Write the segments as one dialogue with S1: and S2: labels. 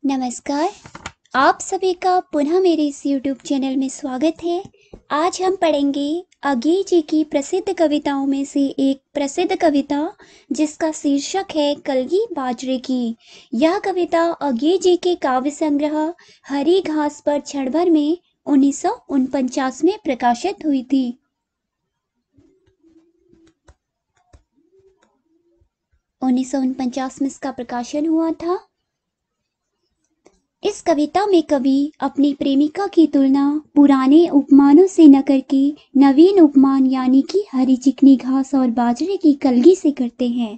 S1: नमस्कार। आप सभी का पुनः मेरे इस YouTube चैनल में स्वागत है। आज हम पढ़ेंगे अज्ञे जी की प्रसिद्ध कविताओं में से एक प्रसिद्ध कविता जिसका शीर्षक है कलगी बाजरे की। यह कविता अज्ञे जी के काव्य संग्रह हरी घास पर क्षण भर में 1949 में प्रकाशित हुई थी। में इसका प्रकाशन हुआ था। इस कविता में कवि अपनी प्रेमिका की तुलना पुराने उपमानों से न करके नवीन उपमान यानी कि हरी चिकनी घास और बाजरे की कलगी से करते हैं।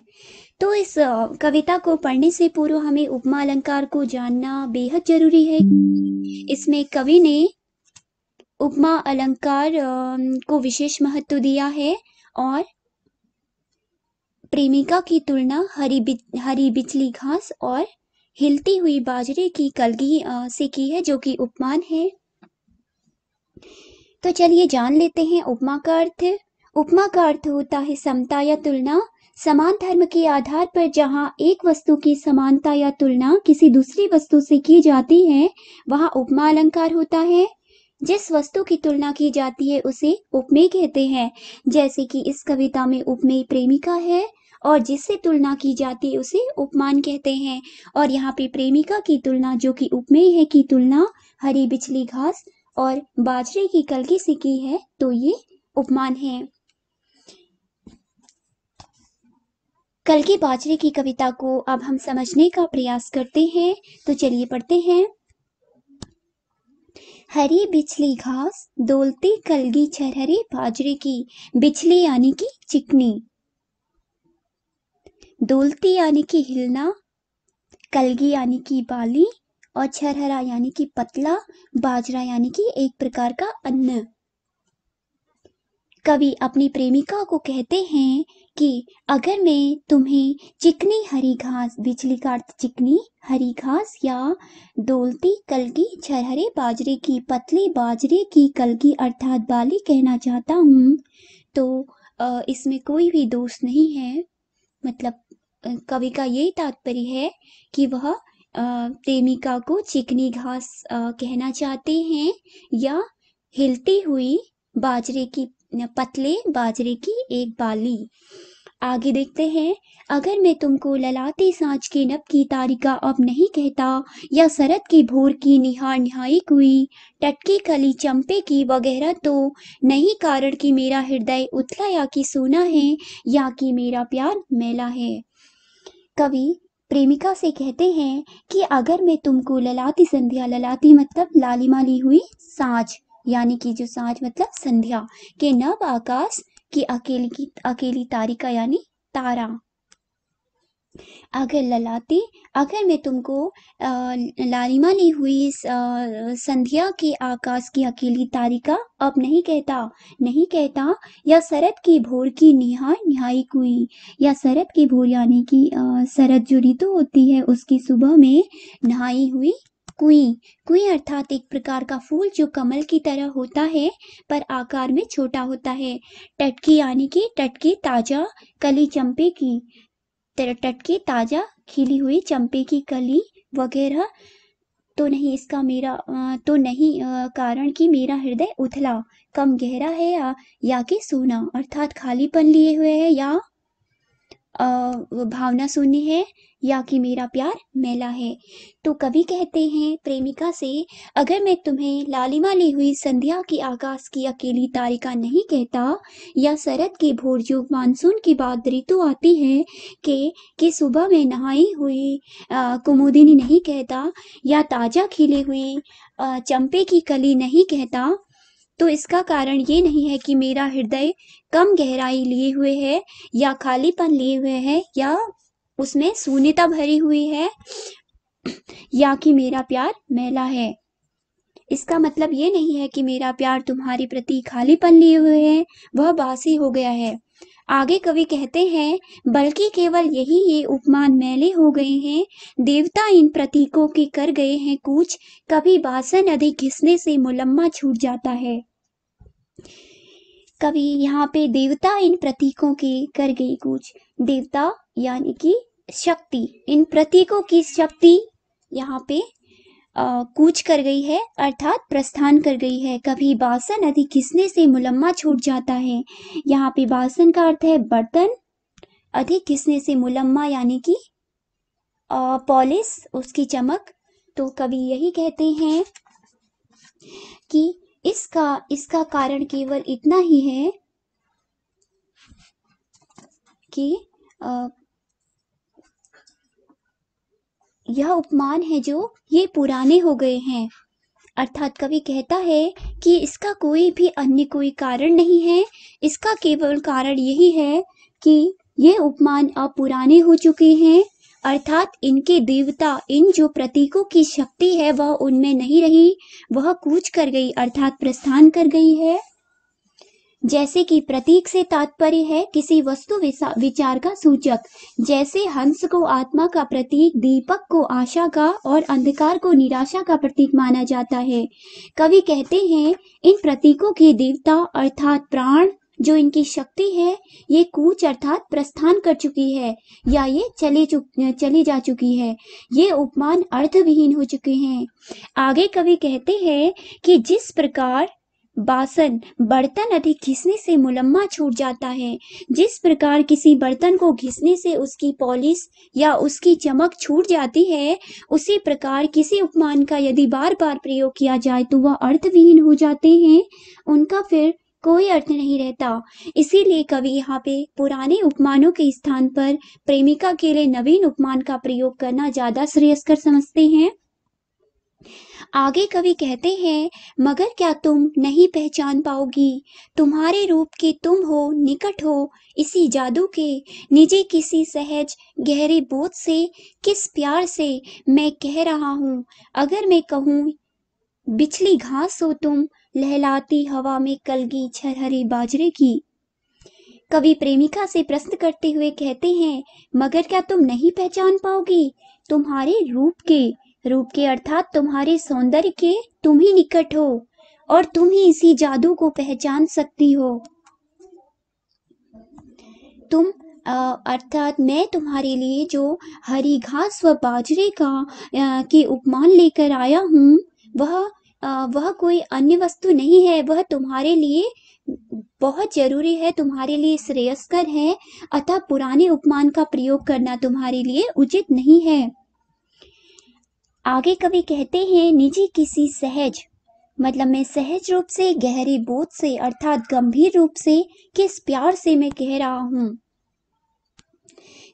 S1: तो इस कविता को पढ़ने से पूर्व हमें उपमा अलंकार को जानना बेहद जरूरी है। इसमें कवि ने उपमा अलंकार को विशेष महत्व दिया है और प्रेमिका की तुलना हरी बिचली घास और हिलती हुई बाजरे की कलगी से की है, जो कि उपमान है। तो चलिए जान लेते हैं उपमा का अर्थ। उपमा का अर्थ होता है समता या तुलना। समान धर्म के आधार पर जहां एक वस्तु की समानता या तुलना किसी दूसरी वस्तु से की जाती है, वहां उपमा अलंकार होता है। जिस वस्तु की तुलना की जाती है उसे उपमेय कहते हैं। जैसे कि इस कविता में उपमेय प्रेमिका है और जिससे तुलना की जाती है उसे उपमान कहते हैं। और यहाँ पे प्रेमिका की तुलना, जो कि उपमेय है, की तुलना हरी बिचली घास और बाजरे की कलगी से की है, तो ये उपमान है। कलगी बाजरे की कविता को अब हम समझने का प्रयास करते हैं। तो चलिए पढ़ते हैं। हरी बिचली घास डोलती कलगी छरहरे बाजरे की। बिचली यानी कि चिकनी, डोलती यानी कि हिलना, कलगी यानी कि बाली और छरहरा यानी कि पतला, बाजरा यानी कि एक प्रकार का अन्न। कवि अपनी प्रेमिका को कहते हैं कि अगर मैं तुम्हें चिकनी हरी घास, बिचली का अर्थ चिकनी हरी घास, या डोलती कलगी छरहरे बाजरे की, पतली बाजरे की कलगी अर्थात बाली कहना चाहता हूँ, तो इसमें कोई भी दोष नहीं है। मतलब कवि का यही तात्पर्य है कि वह प्रेमिका को चिकनी घास कहना चाहते हैं या हिलती हुई बाजरे की, पतले बाजरे की एक बाली। आगे देखते हैं। अगर मैं तुमको ललाटी सांझ के नभ की तारिका अब नहीं कहता, या शरद की भोर की निहार निहाई हुई टटकी कली चंपे की वगैरह, तो नहीं कारण कि मेरा हृदय उथला या कि सूना है, या कि मेरा प्यार मैला है। कवि प्रेमिका से कहते हैं कि अगर मैं तुमको ललाटी संध्या, ललाटी मतलब लालिमा ली हुई सांझ, यानी कि जो सांझ मतलब संध्या के नभ आकाश की अकेली तारिका यानी तारा। अगर मैं तुमको लालिमा ली हुई संध्या के आकाश की अकेली तारिका अब नहीं कहता, या शरद की भोर की निहाई कुई, या शरद की भोर यानी कि शरद जो ऋतु होती है उसकी सुबह में नहाई हुई कुई अर्थात एक प्रकार का फूल जो कमल की तरह होता है पर आकार में छोटा होता है। टटकी यानी कि टटकी ताजा कली चंपे की, टटकी ताजा खिली हुई चंपे की कली वगैरह, तो नहीं इसका मेरा तो नहीं कारण कि मेरा हृदय उथला कम गहरा है, या कि सूना अर्थात खालीपन लिए हुए है, या भावना शून्य है, या कि मेरा प्यार मैला है। तो कवि कहते हैं प्रेमिका से, अगर मैं तुम्हें लालिमा ली हुई संध्या की आकाश की अकेली तारिका नहीं कहता, या शरद की भोर जो मानसून की बाद ऋतु आती है कि सुबह में नहाई हुई कुमुदिनी नहीं कहता, या ताजा खिली हुई चंपे की कली नहीं कहता, तो इसका कारण ये नहीं है कि मेरा हृदय कम गहराई लिए हुए है, या खालीपन लिए हुए है, या उसमें शून्यता भरी हुई है, या कि मेरा प्यार मैला है। इसका मतलब ये नहीं है कि मेरा प्यार तुम्हारे प्रति खालीपन लिए हुए है, वह बासी हो गया है। आगे कवि कहते हैं, बल्कि केवल यही ये उपमान मैले हो गए हैं, देवता इन प्रतीकों के कर गए हैं कूच, कभी बासन अधिक घिसने से मुलम्मा छूट जाता है। कवि यहाँ पे देवता इन प्रतीकों के कर गई कूच, देवता यानी कि शक्ति, इन प्रतीकों की शक्ति यहाँ पे कूच कर गई है अर्थात प्रस्थान कर गई है। कभी बासन अधिक घिसने से मुलम्मा छूट जाता है। यहाँ पे बासन का अर्थ है बर्तन, अधिक घिसने से मुलम्मा यानी कि पॉलिश, उसकी चमक। तो कवि यही कहते हैं कि इसका कारण केवल इतना ही है कि यह उपमान है जो ये पुराने हो गए हैं। अर्थात कवि कहता है कि इसका कोई भी अन्य कोई कारण नहीं है, इसका केवल कारण यही है कि ये उपमान अब पुराने हो चुके हैं, अर्थात इनके देवता, इन जो प्रतीकों की शक्ति है वह उनमें नहीं रही, वह कूच कर गई अर्थात प्रस्थान कर गई है। जैसे कि प्रतीक से तात्पर्य है किसी वस्तु विचार का सूचक, जैसे हंस को आत्मा का प्रतीक, दीपक को आशा का और अंधकार को निराशा का प्रतीक माना जाता है। कवि कहते हैं इन प्रतीकों के देवता अर्थात प्राण, जो इनकी शक्ति है, ये कूच अर्थात प्रस्थान कर चुकी है या ये चली जा चुकी है। ये उपमान अर्थविहीन हो चुके हैं। आगे कवि कहते हैं कि जिस प्रकार बासन, बर्तन अधिक घिसने से मुलम्मा छूट जाता है, जिस प्रकार किसी बर्तन को घिसने से उसकी पॉलिश या उसकी चमक छूट जाती है, उसी प्रकार किसी उपमान का यदि बार बार प्रयोग किया जाए तो वह अर्थविहीन हो जाते हैं, उनका फिर कोई अर्थ नहीं रहता। इसीलिए कवि यहाँ पे पुराने उपमानों के स्थान पर प्रेमिका के लिए नवीन उपमान का प्रयोग करना ज्यादा श्रेयस्कर समझते हैं। आगे कवि कहते हैं मगर क्या तुम नहीं पहचान पाओगी, तुम्हारे रूप के तुम हो निकट हो इसी जादू के, निजी किसी सहज गहरे बोध से किस प्यार से मैं कह रहा हूँ। अगर मैं कहूँ बिछली घास हो तुम, लहलाती हवा में कलगी छरहरे बाजरे की। कवि प्रेमिका से प्रश्न करते हुए कहते हैं मगर क्या तुम नहीं पहचान पाओगी, तुम्हारे रूप के अर्थात तुम्हारे सौंदर्य के तुम ही निकट हो और तुम ही इसी जादू को पहचान सकती हो। तुम अर्थात मैं तुम्हारे लिए जो हरी घास व बाजरे का की उपमान लेकर आया हूँ, वह कोई अन्य वस्तु नहीं है, वह तुम्हारे लिए बहुत जरूरी है, तुम्हारे लिए श्रेयस्कर है, अतः पुराने उपमान का प्रयोग करना तुम्हारे लिए उचित नहीं है। आगे कवि कहते हैं निजी किसी सहज, मतलब मैं सहज रूप से, गहरे बोध से अर्थात गंभीर रूप से, किस प्यार से मैं कह रहा हूँ।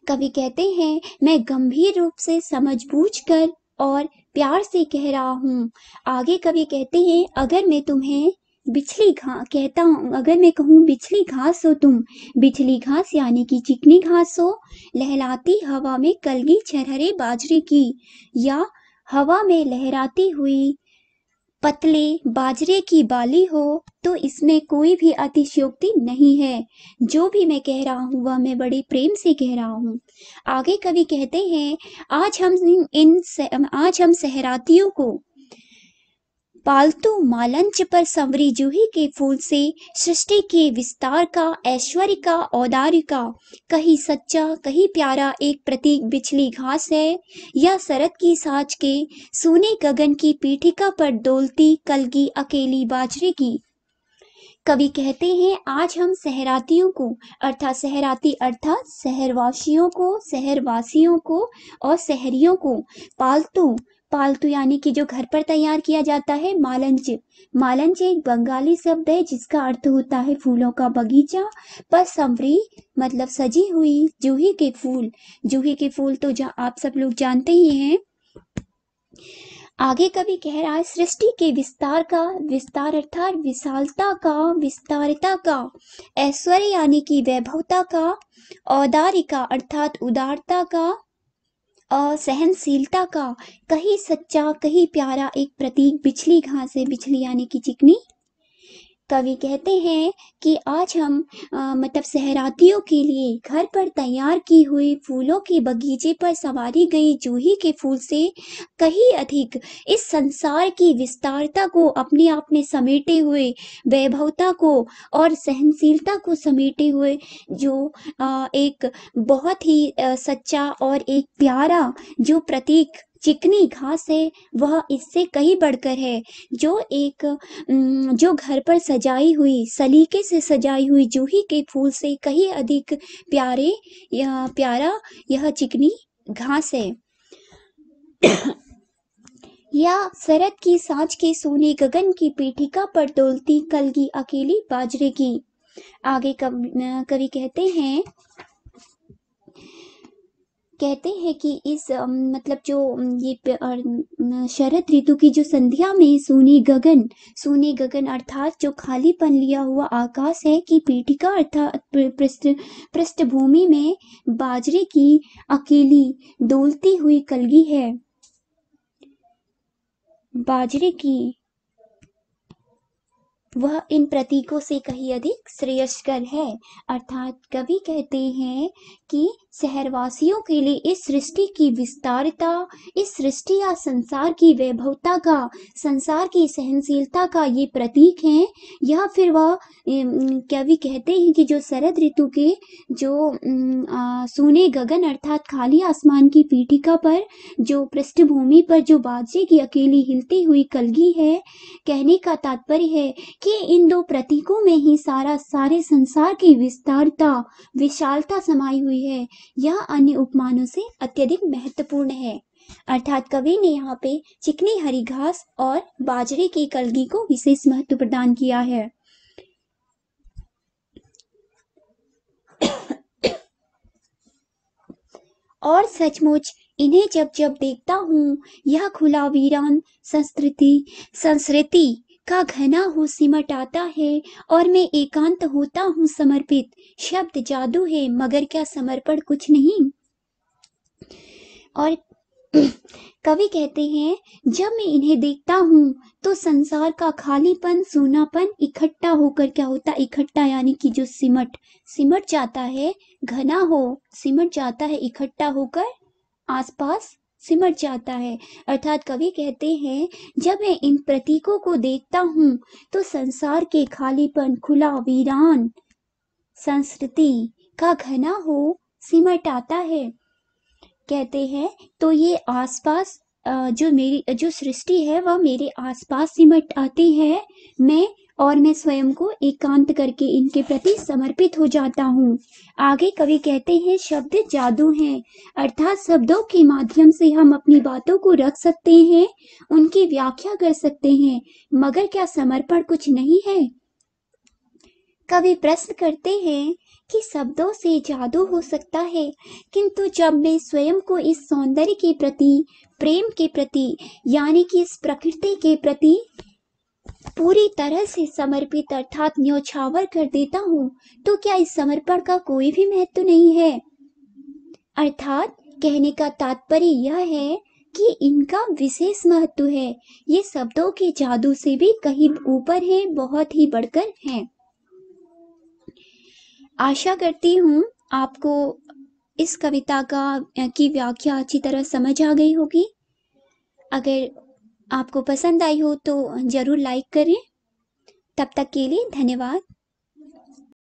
S1: कवि कहते हैं मैं गंभीर रूप से समझबूझ कर और प्यार से कह रहा हूँ। आगे कवि कहते हैं अगर मैं तुम्हें अगर मैं कहूँ बिछली घास हो तुम, बिछली घास यानी कि चिकनी घास हो, लहलाती हवा में कलगी छरहरे बाजरे की, या हवा में लहराती हुई पतले बाजरे की बाली हो, तो इसमें कोई भी अतिशयोक्ति नहीं है। जो भी मैं कह रहा हूँ वह मैं बड़े प्रेम से कह रहा हूँ। आगे कवि कहते हैं आज हम सहरातियों को पालतू मालंच पर संवरी जूही के फूल से सृष्टि के विस्तार का, ऐश्वर्य का, औदार्य का, कहीं सच्चा कहीं प्यारा एक प्रतीक बिछली घास है, या शरद की साँझ के सोने गगन की पीठिका पर डोलती कलगी अकेली बाजरे की। कवि कहते हैं आज हम सहरातियों को अर्थात सहराती अर्थात शहरवासियों को और शहरियों को पालतू यानी कि जो घर पर तैयार किया जाता है, मालंच एक बंगाली शब्द है जिसका अर्थ होता है फूलों का बगीचा, पर संवरी मतलब सजी हुई जूही के फूल तो आप सब लोग जानते ही हैं। आगे कवि कह रहा है सृष्टि के विस्तार अर्थात विशालता का, विस्तारता का, ऐश्वर्य यानी कि वैभवता का, औदार्य का अर्थात उदारता का, सहनशीलता का, कहीं सच्चा कहीं प्यारा एक प्रतीक बिछली घास है, बिछली यानी कि चिकनी। कवि कहते हैं कि आज हम मतलब सहरातियों के लिए घर पर तैयार की हुई फूलों के बगीचे पर संवारी गई जूही के फूल से कहीं अधिक इस संसार की विस्तारता को अपने आप में समेटे हुए, वैभवता को और सहनशीलता को समेटे हुए, जो एक बहुत ही सच्चा और एक प्यारा जो प्रतीक चिकनी घास है वह इससे कहीं बढ़कर है। जो घर पर सजाई हुई, सलीके से सजाई हुई जूही के फूल से कहीं अधिक प्यारा यह चिकनी घास है। या शरद की सांझ के सोने गगन की पीठिका पर डोलती कलगी अकेली बाजरे की। आगे कवि कहते हैं कि इस मतलब जो शरद ऋतु की जो संध्या में सोने गगन अर्थात जो खालीपन लिया हुआ आकाश है की पीठिका अर्थात पृष्ठभूमि में बाजरे की अकेली डोलती हुई कलगी है। बाजरे की वह इन प्रतीकों से कहीं अधिक श्रेयस्कर है। अर्थात कवि कहते हैं कि शहरवासियों के लिए इस सृष्टि की विस्तारता, इस सृष्टि या संसार की वैभवता का, संसार की सहनशीलता का ये प्रतीक हैं। या फिर वह कवि कहते हैं कि जो शरद ऋतु के जो सोने गगन अर्थात खाली आसमान की पीठिका पर जो पृष्ठभूमि पर जो बाजरे की अकेली हिलती हुई कलगी है, कहने का तात्पर्य है कि इन दो प्रतीकों में ही सारे संसार की विशालता समाई हुई है। यह अन्य उपमानों से अत्यधिक महत्वपूर्ण है। अर्थात कवि ने यहाँ पे चिकनी हरी घास और बाजरे की कलगी को विशेष महत्व प्रदान किया है। और सचमुच इन्हें जब जब देखता हूँ, यह खुला वीरान संस्कृति का घना हो सिमट आता है और मैं एकांत होता हूँ समर्पित। शब्द जादू है मगर क्या समर्पण कुछ नहीं। और कवि कहते हैं जब मैं इन्हें देखता हूँ तो संसार का खालीपन, सूनापन इकट्ठा होकर क्या होता, इकट्ठा यानी कि जो सिमट जाता है, घना हो सिमट जाता है, इकट्ठा होकर आसपास सिमट जाता है। अर्थात कवि कहते हैं जब मैं इन प्रतीकों को देखता हूँ तो संसार के खालीपन, खुला वीरान संस्कृति का घना हो सिमट आता है। कहते हैं तो ये आसपास जो सृष्टि है वह मेरे आसपास सिमट आती है। मैं स्वयं को एकांत करके इनके प्रति समर्पित हो जाता हूँ। आगे कवि कहते हैं शब्द जादू हैं, अर्थात शब्दों के माध्यम से हम अपनी बातों को रख सकते हैं, उनकी व्याख्या कर सकते हैं, मगर क्या समर्पण कुछ नहीं है। कवि प्रश्न करते हैं कि शब्दों से जादू हो सकता है, किंतु जब मैं स्वयं को इस सौंदर्य के प्रति, प्रेम के प्रति, यानी कि इस प्रकृति के प्रति पूरी तरह से समर्पित अर्थात न्योछावर कर देता हूँ, तो क्या इस समर्पण का कोई भी महत्व नहीं है। अर्थात कहने का तात्पर्य यह है कि इनका विशेष महत्व है, ये शब्दों के जादू से भी कहीं ऊपर है, बहुत ही बढ़कर हैं। आशा करती हूँ आपको इस कविता की व्याख्या अच्छी तरह समझ आ गई होगी। अगर आपको पसंद आई हो तो जरूर लाइक करें। तब तक के लिए धन्यवाद।